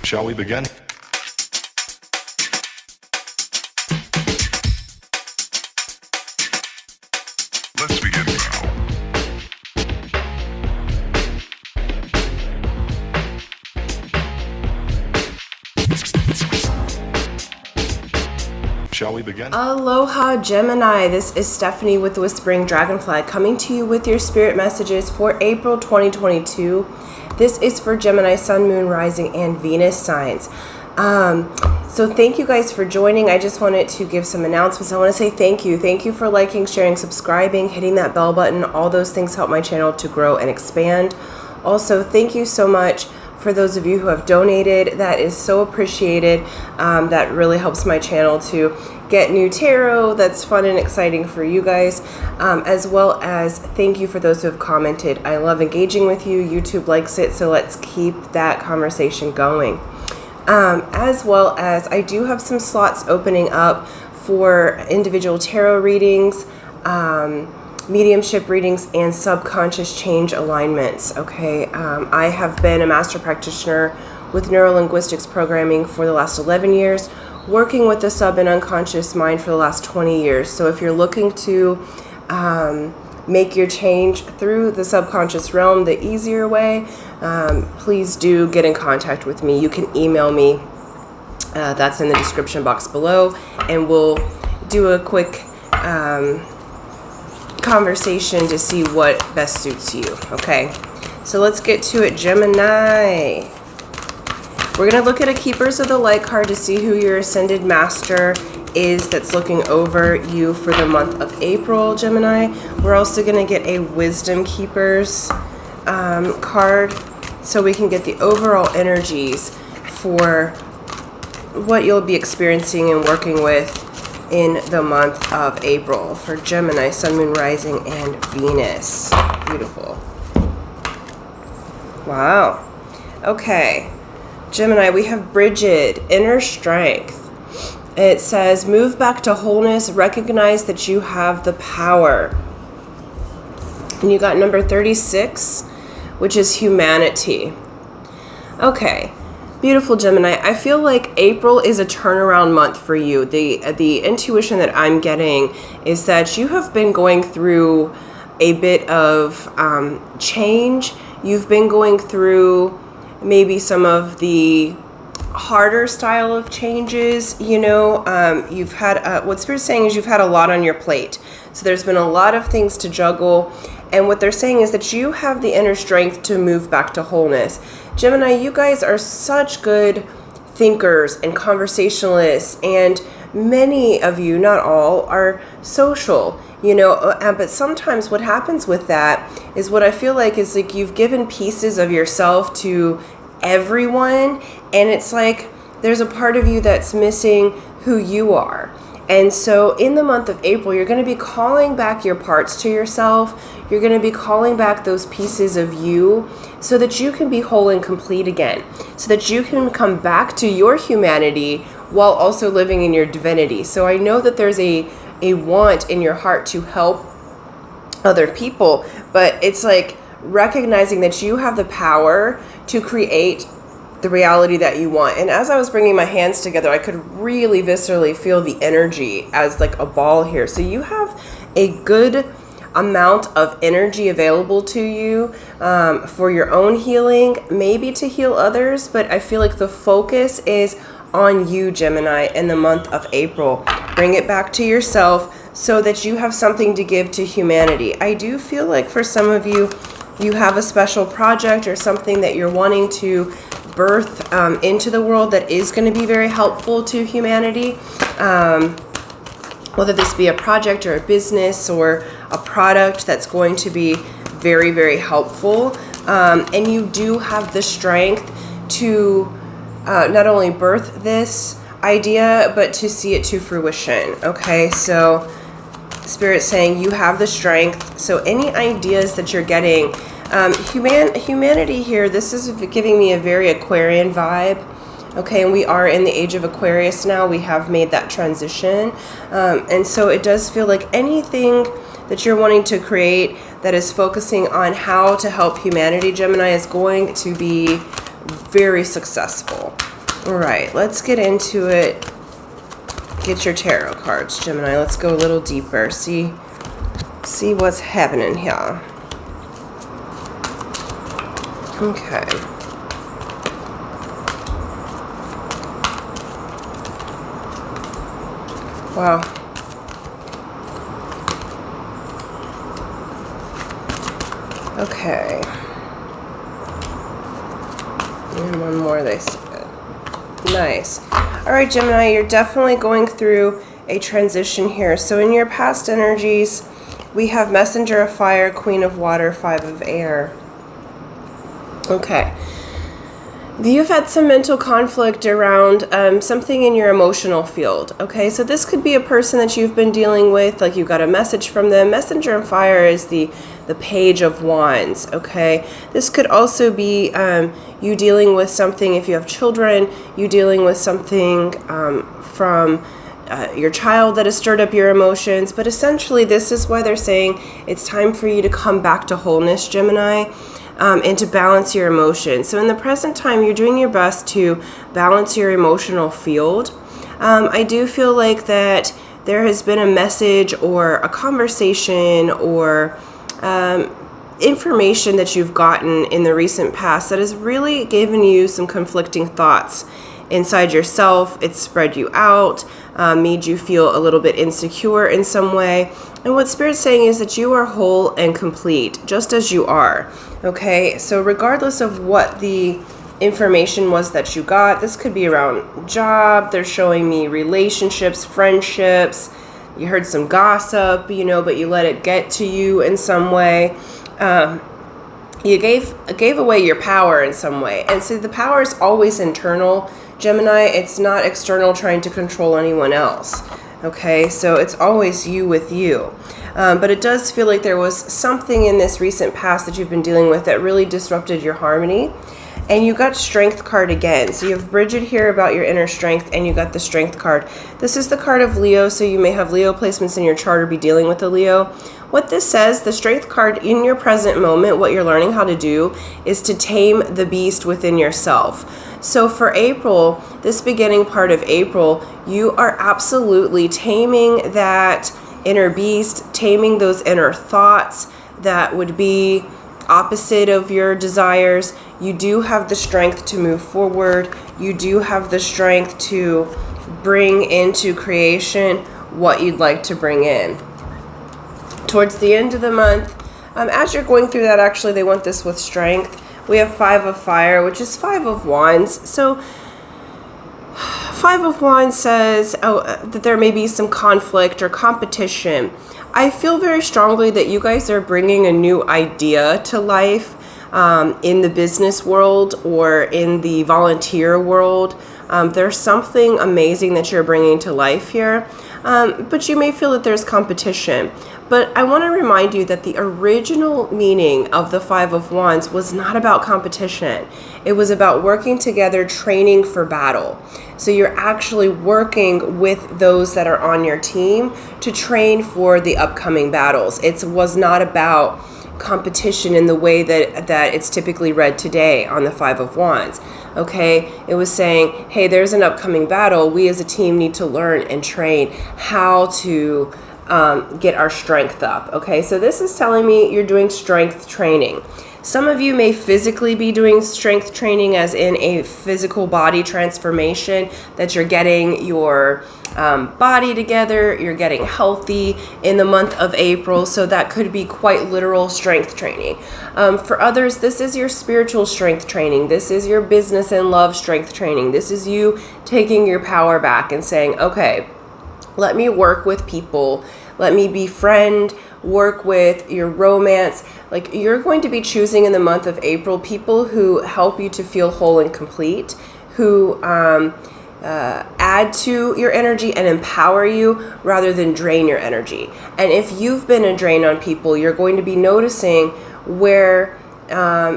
Shall we begin? Let's begin now. Shall we begin? Aloha, Gemini. This is Stephanie with the Whispering Dragonfly coming to you with your spirit messages for April 2022. This is for Gemini, Sun, Moon, Rising, and Venus signs. So thank you guys for joining. I just wanted to give some announcements. I want to say thank you. Thank you for liking, sharing, subscribing, hitting that bell button. All those things help my channel to grow and expand. Also, thank you so much for those of you who have donated. That is so appreciated. That really helps my channel to get new tarot that's fun and exciting for you guys, as well as thank you for those who have commented. I love engaging with you. YouTube likes it, so let's keep that conversation going. As well as I do have some slots opening up for individual tarot readings, mediumship readings, and subconscious change alignments. Okay, I have been a master practitioner with neurolinguistics programming for the last 11 years, working with the sub and unconscious mind for the last 20 years. So if you're looking to make your change through the subconscious realm the easier way, please do get in contact with me. You can email me. That's in the description box below, and we'll do a quick conversation to see what best suits you. Okay, so let's get to it, Gemini. We're going to look at a Keepers of the Light card to see who your Ascended Master is that's looking over you for the month of April, Gemini. We're also going to get a Wisdom Keepers card so we can get the overall energies for what you'll be experiencing and working with in the month of April for Gemini, Sun, Moon, Rising, and Venus. Beautiful. Wow. Okay. Gemini, we have Bridget, Inner Strength. It says, move back to wholeness, recognize that you have the power. And you got number 36, which is humanity. Okay, beautiful, Gemini. I feel like April is a turnaround month for you. The intuition that I'm getting is that you have been going through a bit of change. You've been going through maybe some of the harder style of changes. You know, you've had what Spirit's saying is you've had a lot on your plate. So there's been a lot of things to juggle. And what they're saying is that you have the inner strength to move back to wholeness. Gemini, you guys are such good thinkers and conversationalists, and many of you, not all, are social, you know, but sometimes what happens with that is what I feel like is like you've given pieces of yourself to everyone, and it's like there's a part of you that's missing who you are. And so in the month of April, you're going to be calling back your parts to yourself. You're going to be calling back those pieces of you so that you can be whole and complete again, so that you can come back to your humanity while also living in your divinity. So I know that there's a want in your heart to help other people, but it's like recognizing that you have the power to create the reality that you want. And as I was bringing my hands together, I could really viscerally feel the energy as like a ball here. So you have a good amount of energy available to you for your own healing, maybe to heal others, but I feel like the focus is on you, Gemini, in the month of April. Bring it back to yourself so that you have something to give to humanity. I do feel like for some of you, you have a special project or something that you're wanting to birth into the world that is going to be very helpful to humanity, whether this be a project or a business or a product that's going to be very, very helpful. And you do have the strength to not only birth this idea, but to see it to fruition. Okay, so Spirit's saying you have the strength. So any ideas that you're getting, humanity here, this is giving me a very Aquarian vibe. Okay, and we are in the age of Aquarius now. We have made that transition. And so it does feel like anything that you're wanting to create that is focusing on how to help humanity, Gemini, is going to be very successful. All right, let's get into it. Get your tarot cards, Gemini. Let's go a little deeper. See what's happening here. Okay. Wow. Okay. And one more, they said. Nice. All right, Gemini, you're definitely going through a transition here. So in your past energies, we have Messenger of Fire, Queen of Water, Five of Air. Okay. You've had some mental conflict around something in your emotional field. Okay, so this could be a person that you've been dealing with, like you got a message from them. Messenger of Fire is the Page of Wands. Okay, this could also be you dealing with something, if you have children, you dealing with something from your child that has stirred up your emotions. But essentially, this is why they're saying it's time for you to come back to wholeness, Gemini. And to balance your emotions. So in the present time, you're doing your best to balance your emotional field. I do feel like that there has been a message or a conversation or information that you've gotten in the recent past that has really given you some conflicting thoughts inside yourself. It's spread you out, made you feel a little bit insecure in some way. And what Spirit's saying is that you are whole and complete, just as you are. Okay, so regardless of what the information was that you got, this could be around job, they're showing me relationships, friendships, you heard some gossip, but you let it get to you in some way. You gave away your power in some way. And so the power is always internal, Gemini. It's not external trying to control anyone else. Okay, so it's always you with you. But it does feel like there was something in this recent past that you've been dealing with that really disrupted your harmony. And you got Strength card again. So you have Bridget here about your inner strength, and you got the Strength card. This is the card of Leo, so you may have Leo placements in your chart or be dealing with a Leo. What this says, the Strength card in your present moment, what you're learning how to do is to tame the beast within yourself. So for April, this beginning part of April, you are absolutely taming that inner beast, taming those inner thoughts that would be opposite of your desires. You do have the strength to move forward. You do have the strength to bring into creation what you'd like to bring in. Towards the end of the month, as you're going through that, actually, they want this with strength. We have Five of Fire, which is Five of Wands. So Five of Wands says that there may be some conflict or competition. I feel very strongly that you guys are bringing a new idea to life in the business world or in the volunteer world. There's something amazing that you're bringing to life here, but you may feel that there's competition. But I want to remind you that the original meaning of the Five of Wands was not about competition. It was about working together, training for battle. So you're actually working with those that are on your team to train for the upcoming battles. It was not about competition in the way that it's typically read today on the Five of Wands. Okay, it was saying, hey, there's an upcoming battle. We as a team need to learn and train how to get our strength up. Okay, so this is telling me you're doing strength training. Some of you may physically be doing strength training, as in a physical body transformation, that you're getting your body together, you're getting healthy in the month of April. So that could be quite literal strength training. For others, this is your spiritual strength training. This is your business and love strength training. This is you taking your power back and saying, okay, let me work with people. Let me befriend, work with your romance. Like, you're going to be choosing in the month of April people who help you to feel whole and complete, who add to your energy and empower you rather than drain your energy. And if you've been a drain on people, you're going to be noticing where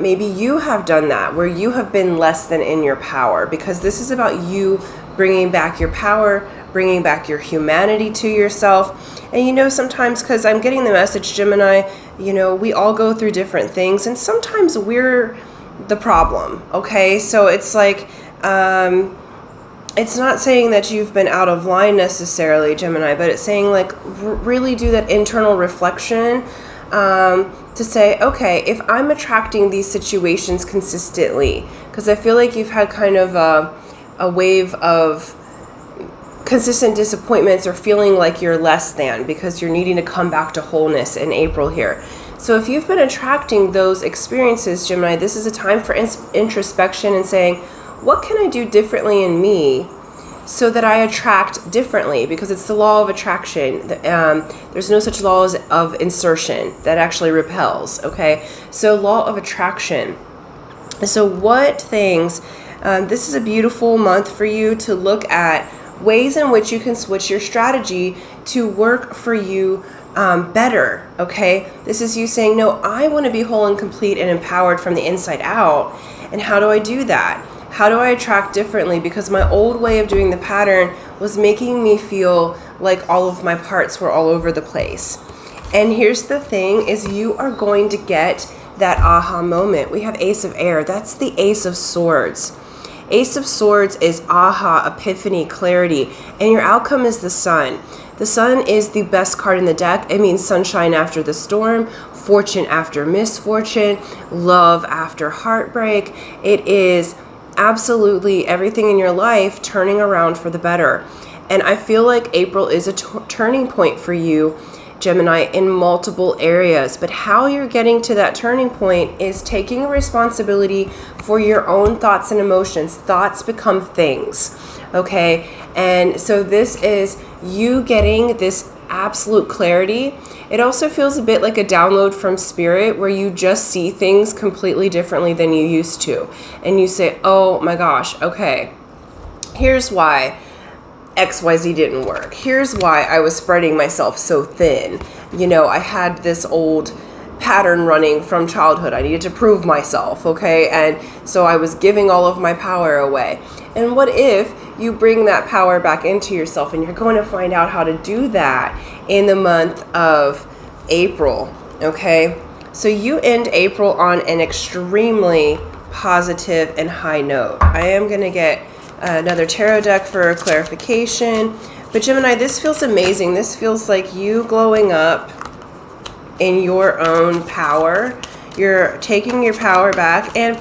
maybe you have done that, where you have been less than in your power, because this is about you bringing back your power, bringing back your humanity to yourself. And sometimes, because I'm getting the message, Gemini, we all go through different things, and sometimes we're the problem. Okay, so it's like it's not saying that you've been out of line necessarily, Gemini, but it's saying like really do that internal reflection to say, okay, if I'm attracting these situations consistently, because I feel like you've had kind of a wave of consistent disappointments or feeling like you're less than because you're needing to come back to wholeness in April here. So if you've been attracting those experiences, Gemini, this is a time for introspection and saying, what can I do differently in me so that I attract differently? Because it's the law of attraction. There's no such law of insertion that actually repels, okay? So law of attraction. So what things, this is a beautiful month for you to look at ways in which you can switch your strategy to work for you better, okay? This is you saying, no, I want to be whole and complete and empowered from the inside out. And how do I do that? How do I attract differently? Because my old way of doing the pattern was making me feel like all of my parts were all over the place. And here's the thing is you are going to get that aha moment. We have Ace of Air. That's the Ace of Swords. Ace of Swords is aha, epiphany, clarity, and your outcome is the Sun. The Sun is the best card in the deck. It means sunshine after the storm, fortune after misfortune, love after heartbreak. It is absolutely everything in your life turning around for the better. And I feel like April is a turning point for you, Gemini, in multiple areas. But how you're getting to that turning point is taking responsibility for your own thoughts and emotions. Thoughts become things, okay? And so this is you getting this absolute clarity. It also feels a bit like a download from spirit where you just see things completely differently than you used to. And you say, oh my gosh, okay, here's why XYZ didn't work. Here's why I was spreading myself so thin. You know, I had this old pattern running from childhood. I needed to prove myself, okay? And so I was giving all of my power away. And what if you bring that power back into yourself, and you're going to find out how to do that in the month of April, okay? So you end April on an extremely positive and high note. I am going to get another tarot deck for clarification. But Gemini, this feels amazing. This feels like you glowing up in your own power. You're taking your power back. And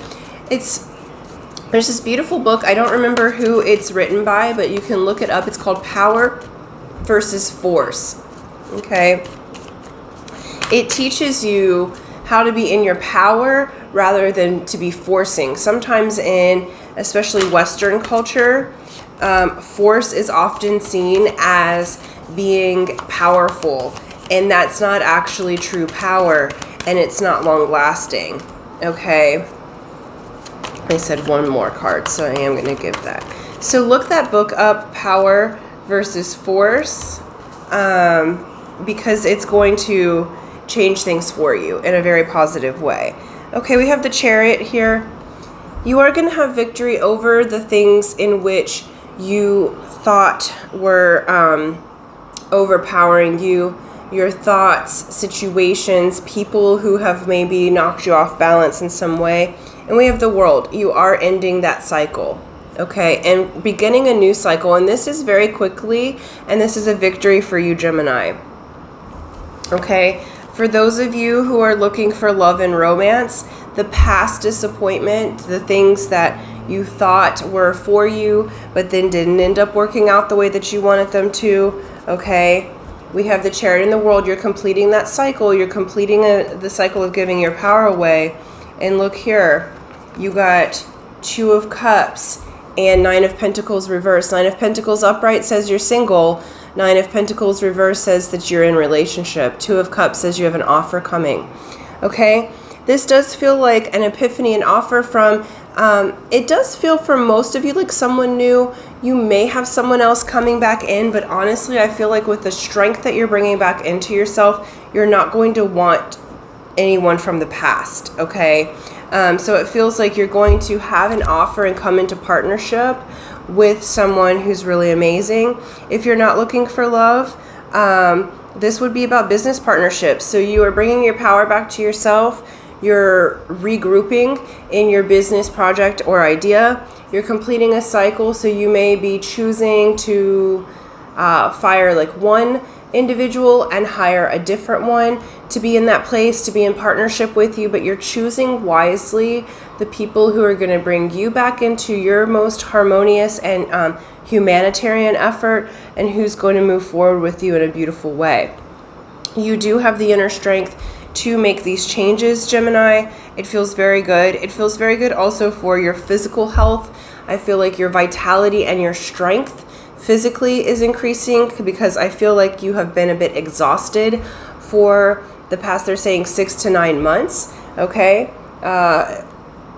there's this beautiful book. I don't remember who it's written by, but you can look it up. It's called Power versus Force. Okay? It teaches you how to be in your power rather than to be forcing. Sometimes in especially Western culture, force is often seen as being powerful, and that's not actually true power, and it's not long lasting. Okay, I said one more card, so I am going to give that. So look that book up, Power versus Force, because it's going to change things for you in a very positive way. Okay, we have the Chariot here. You are going to have victory over the things in which you thought were overpowering you, your thoughts, situations, people who have maybe knocked you off balance in some way. And we have the World. You are ending that cycle, okay, and beginning a new cycle. And this is very quickly, and this is a victory for you, Gemini. Okay, for those of you who are looking for love and romance, the past disappointment, the things that you thought were for you, but then didn't end up working out the way that you wanted them to, okay? We have the Chariot in the World. You're completing that cycle. You're completing the cycle of giving your power away. And look here, you got Two of Cups and Nine of Pentacles reversed. Nine of Pentacles upright says you're single. Nine of Pentacles reversed says that you're in relationship. Two of Cups says you have an offer coming, okay? This does feel like an epiphany, an offer from, it does feel for most of you like someone new. You may have someone else coming back in, but honestly, I feel like with the strength that you're bringing back into yourself, you're not going to want anyone from the past, okay? So it feels like you're going to have an offer and come into partnership with someone who's really amazing. If you're not looking for love, this would be about business partnerships. So you are bringing your power back to yourself. You're regrouping in your business project or idea. You're completing a cycle, so you may be choosing to fire like one individual and hire a different one to be in that place, to be in partnership with you, but you're choosing wisely the people who are going to bring you back into your most harmonious and humanitarian effort, and who's going to move forward with you in a beautiful way. You do have the inner strength to make these changes, Gemini. It feels very good. It feels very good also for your physical health. I feel like your vitality and your strength physically is increasing, because I feel like you have been a bit exhausted for the past, they're saying 6 to 9 months. Okay.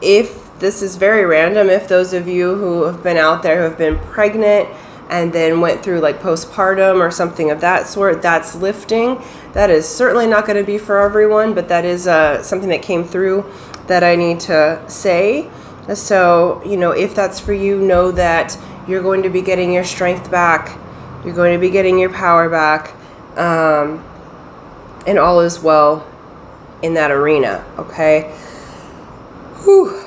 If this is very random, if those of you who have been out there who have been pregnant and then went through like postpartum or something of that sort, that's lifting. That is certainly not going to be for everyone, but that is something that came through that I need to say. So, if that's for you, know that you're going to be getting your strength back. You're going to be getting your power back. And all is well in that arena, okay? Whew.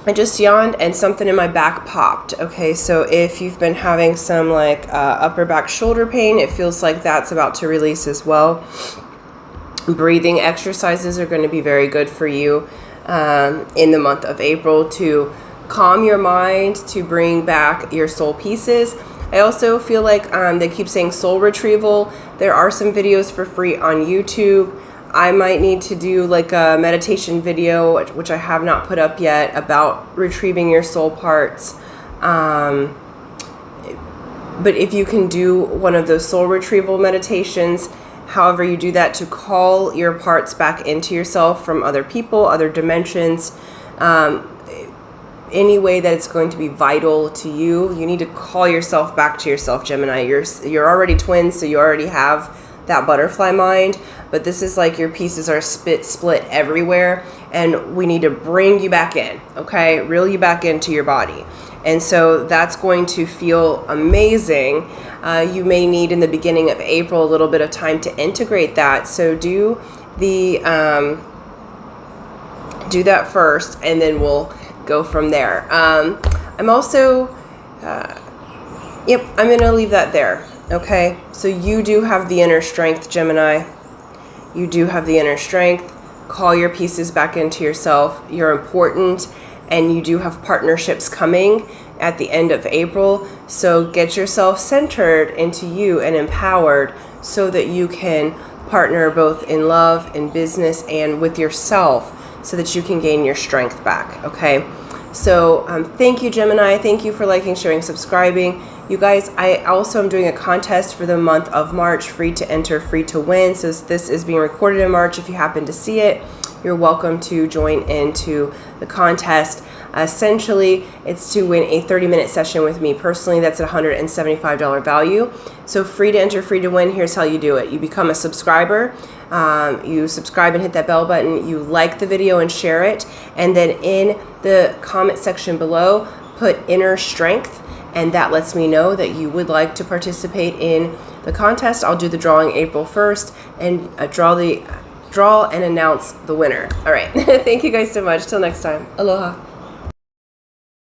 I just yawned and something in my back popped. Okay, so if you've been having some like upper back shoulder pain, it feels like that's about to release as well. Breathing exercises are going to be very good for you in the month of April to calm your mind, to bring back your soul pieces. I also feel like they keep saying soul retrieval. There are some videos for free on YouTube. I might need to do like a meditation video, which I have not put up yet, about retrieving your soul parts. But if you can do one of those soul retrieval meditations, however you do that, to call your parts back into yourself from other people, other dimensions, any way that it's going to be vital to you, you need to call yourself back to yourself, Gemini. You're already twins, so you already have that butterfly mind, but this is like your pieces are split everywhere, and we need to bring you back in, okay? Reel you back into your body. And so that's going to feel amazing. You may need in the beginning of April a little bit of time to integrate that. So do that first, and then we'll go from there. I'm also, I'm going to leave that there. Okay, so you do have the inner strength, Gemini. You do have the inner strength. Call your pieces back into yourself. You're important, and you do have partnerships coming at the end of April. So get yourself centered into you and empowered so that you can partner both in love, in business, and with yourself, so that you can gain your strength back. Okay, so thank you, Gemini. Thank you for liking, sharing, subscribing. You guys, I also am doing a contest for the month of March, free to enter, free to win. So this is being recorded in March. If you happen to see it, you're welcome to join into the contest. Essentially, it's to win a 30-minute session with me personally. That's a $175 value. So free to enter, free to win. Here's how you do it. You become a subscriber. You subscribe and hit that bell button. You like the video and share it. And then in the comment section below, put inner strength. And that lets me know that you would like to participate in the contest. I'll do the drawing April 1st and draw and announce the winner. All right. Thank you guys so much. Till next time. Aloha.